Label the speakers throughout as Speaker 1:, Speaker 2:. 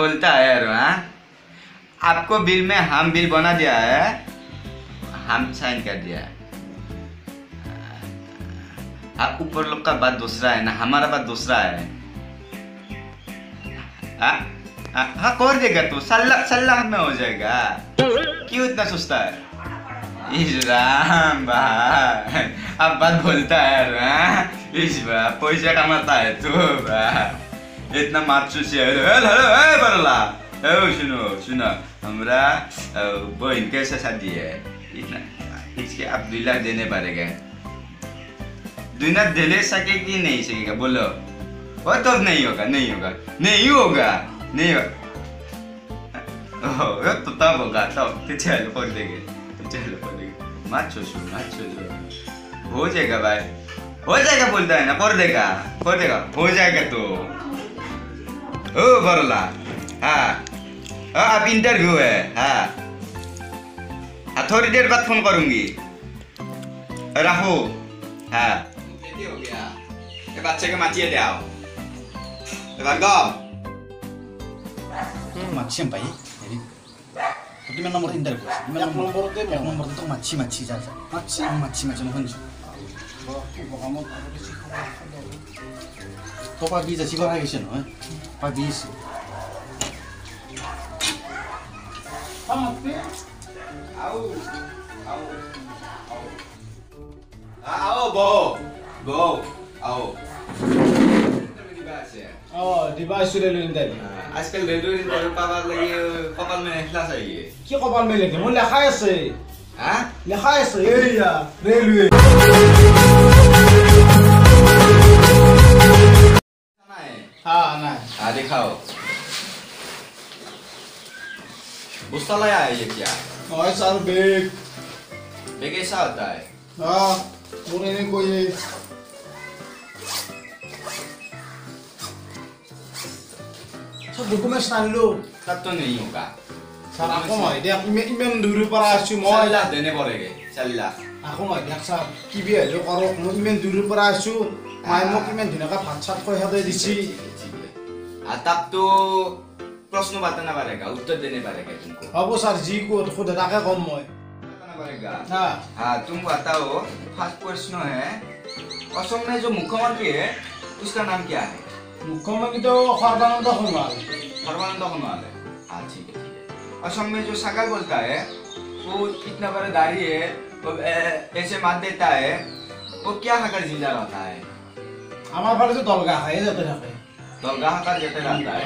Speaker 1: बोलता है यार। हाँ, आपको बिल में हम बिल बना दिया है, हम साइन कर दिया है। आप ऊपर लोग का बात दूसरा है ना, हमारा बात दूसरा है। हाँ कर देगा तू, सल्ला में हो जाएगा। क्यों इतना सोचता है? राम भाई अब बात बोलता है। इस बार पैसा कमाता है तू इतना मात सुनो सुनो, हमारा बहन कैसा शादी है, इतना इसके आप 2 लाख देने पड़ेगा। 2 लाख दे सकेगी नहीं सकेगा बोलो? वो तो नहीं होगा, नहीं होगा, नहीं होगा, नहीं होगा। तो तब होगा, तब चलो कर देंगे, चलो कर देंगे। मत सोचो, हो जाएगा भाई, हो जाएगा बोलता है ना, कर देगा, हो जाएगा तो। ओ बरला, हाँ अब इंटरव्यू है। हाँ थोड़ी देर बाद फोन करूंगी, रहो। हाँ हो गया, ये बच्चे के माचिए ले आओ।
Speaker 2: माची भाई gimana nomor interview? Gimana nomor itu maci saja. Maci mohon. Kamu to pa bisa sih kok sih no? Pa bisa.
Speaker 3: Device सुरे इंटरव्यू
Speaker 1: आजकल रेडियो इंटरव्यू पावर लगी कपाल में क्लास है ये
Speaker 3: কি কপাল মেলে কি মন লেখা আছে
Speaker 1: हां
Speaker 3: লেখা আছে এরিয়া রেলওয়ে हां ना
Speaker 1: दिखाओ बुस्ता लाया है ये क्या?
Speaker 3: और सर बैग
Speaker 1: कैसा होता है?
Speaker 3: हां मुझे नहीं कोई सब डॉक्यूमेंट्स डाल लो।
Speaker 1: तब तो नहीं होगा
Speaker 3: सर आपको मैं देख ईमेल दूर पर आशु मैं
Speaker 1: 4 लाख देने पड़ेंगे। 4 लाख
Speaker 3: आपको मैं देख सर की भी है जो करो ईमेल दूर पर आशु मैं मो ईमेल दिन का 5-7 को है दिसी
Speaker 1: तब तो प्रश्न बताना पड़ेगा, उत्तर देने पड़ेगा तुमको।
Speaker 3: अब वो सर जी को खुद डाके कम मैं
Speaker 1: बताना पड़ेगा।
Speaker 3: हां
Speaker 1: तुम बताओ। फर्स्ट प्रश्न है, असम में जो मुख्यमंत्री है उसका नाम क्या है?
Speaker 3: मुख्यमंत्री तो सर्बानंद सोनोवाल
Speaker 1: है। हाँ ठीक है। असम में जो सागर बोलता है वो इतना बड़ा दाढ़ी है, वो ऐसे मार देता है, वो क्या हकर जिंदा रहता है?
Speaker 3: हमारे फाले तो दलगा है जाते रहते हैं।
Speaker 1: दलगा हकर जाते रहता है।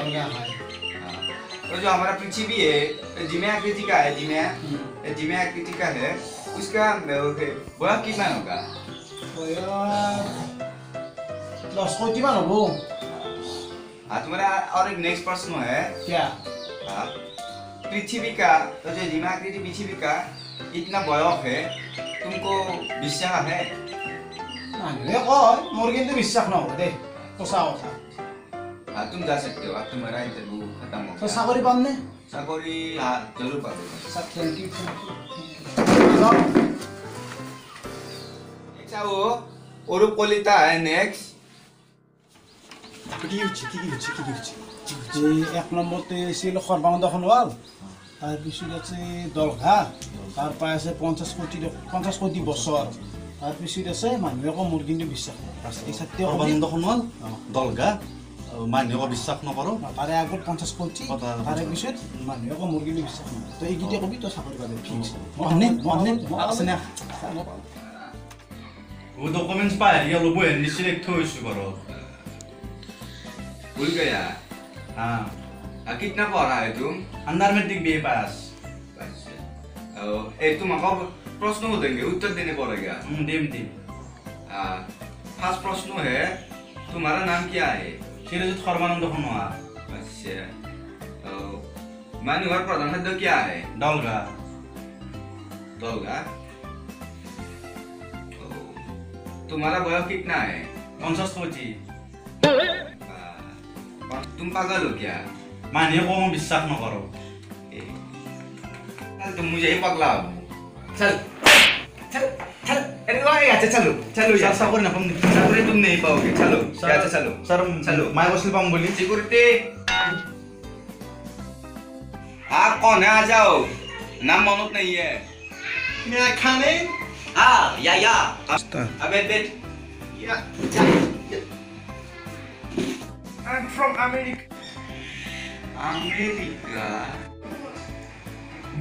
Speaker 1: तो जो हमारा पृथ्वी है जिम्या आकृति का है, जिम्या आकृति का है, उसका बड़ा कितना होगा?
Speaker 3: 10 कोटी मान हो।
Speaker 1: तुम्हारा और एक नेक्स्ट प्रश्न है
Speaker 3: क्या?
Speaker 1: पृथ्वी का तो जो जिम्याकृति पृथ्वी का इतना बड़ा है, तुमको विश्वास है?
Speaker 3: ये को मुर्गी तो विश्वास ना हो दे तो साव था।
Speaker 1: तुम जा सकते हो, अब तुम्हारा इंटरव्यू खत्म हो गया।
Speaker 3: तो सागरी पाने
Speaker 1: सागरी जरूर पाओगे।
Speaker 3: सब थैंक यू।
Speaker 1: अच्छा वो ओरुप कोलिता है नेक्स्ट।
Speaker 3: এক নম্বরতে ছিল সর্বানন্দ সোনোৱাল, তাৰপিছত আছে দলঘা, তাৰপৰা আছে 50 কোটি বছৰ, তাৰপিছত আছে মানুহে আকৌ মোৰ কিন্তু বিশ্বাস নকৰে।
Speaker 2: সৰ্বানন্দ সোণোৱাল দলগা মানুহে বিশ্বাস নকৰো,
Speaker 3: তাৰে আগত 50 কোটি, তাৰে পিছত মানুহে আকৌ মোৰ কিন্তু বিশ্বাস নকৰে। তই এইকেইটা কবি তই চাকৰি পাবি ফিক্স।
Speaker 2: আছে না
Speaker 4: वो डॉक्यूमेंट्स पाए ये लोग वो एनडी सिलेक्ट हो इशू करो।
Speaker 1: भूल गया?
Speaker 4: हाँ
Speaker 1: कितना पढ़ा है तुम?
Speaker 4: अंडर मैट्रिक बीए पास।
Speaker 1: तुम आपको प्रश्न हो देंगे, उत्तर देने पड़ेगा। फर्स्ट प्रश्न है, तुम्हारा नाम क्या है?
Speaker 4: शिरजित सर्बानंद सोनोवाल।
Speaker 1: अच्छा, माननीय प्रधान खाद्य क्या है?
Speaker 4: दलगा।
Speaker 1: तुम्हारा वयस कितना है?
Speaker 4: 50 कोटी।
Speaker 1: तुम पागल हो क्या?
Speaker 4: मानिए को विश्वास न करो।
Speaker 1: तुम मुझे ही पगला। चल अरे वाह यार, चलो यार, सागरी तुम नहीं पाओगे। चलो
Speaker 4: सर मैं वसूल पाऊँ बोली
Speaker 1: सिक्योरिटी आप कौन है? आ जाओ, नाम मालूम नहीं है।
Speaker 3: May I come in?
Speaker 1: हाँ या अबे बेट
Speaker 3: Yeah. I'm from America.
Speaker 1: America.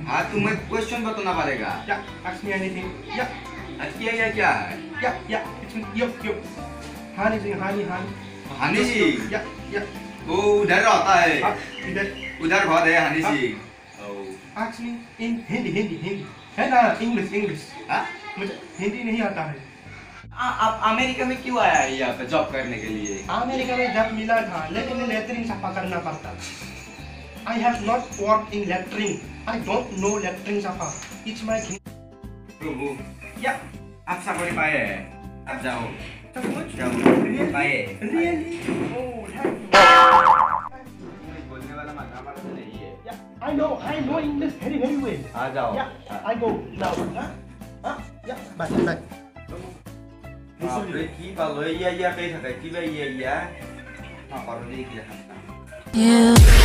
Speaker 1: हाँ तुम्हें क्वेश्चन बताना पड़ेगा।
Speaker 3: Yeah, ask me anything. Yeah,
Speaker 1: आज किया या क्या है?
Speaker 3: yeah. It's me. Yup. Honey sing, honey.
Speaker 1: Honey ji
Speaker 3: Yeah.
Speaker 1: वो उधर रहता है,
Speaker 3: Iधर.
Speaker 1: उधर घर है हनी जी।
Speaker 3: Ask me in Hindi. है ना English.
Speaker 1: हाँ?
Speaker 3: मुझे हिंदी नहीं आता है।
Speaker 1: आप अमेरिका में क्यों आया है यहाँ पे जॉब करने के लिए?
Speaker 3: अमेरिका में जब मिला था लेकिन लेटरिन सफा करना पड़ता। I have not worked in lettering. I don't know lettering सफा. It's my
Speaker 1: Prabhu
Speaker 3: yeah.
Speaker 1: आप साकोरी पाए हैं, आप जाओ जाओ
Speaker 3: Really?
Speaker 1: पाए।
Speaker 3: Really? Oh, thank you.
Speaker 1: बोलने वाला माना पड़ता नहीं है।
Speaker 3: Yeah, I know English very well.
Speaker 1: आ जाओ।
Speaker 3: Yeah, I go now. Yeah, bye.
Speaker 1: बापरे की पालो या पे था की भाई या हाँ पर नहीं किया।
Speaker 5: You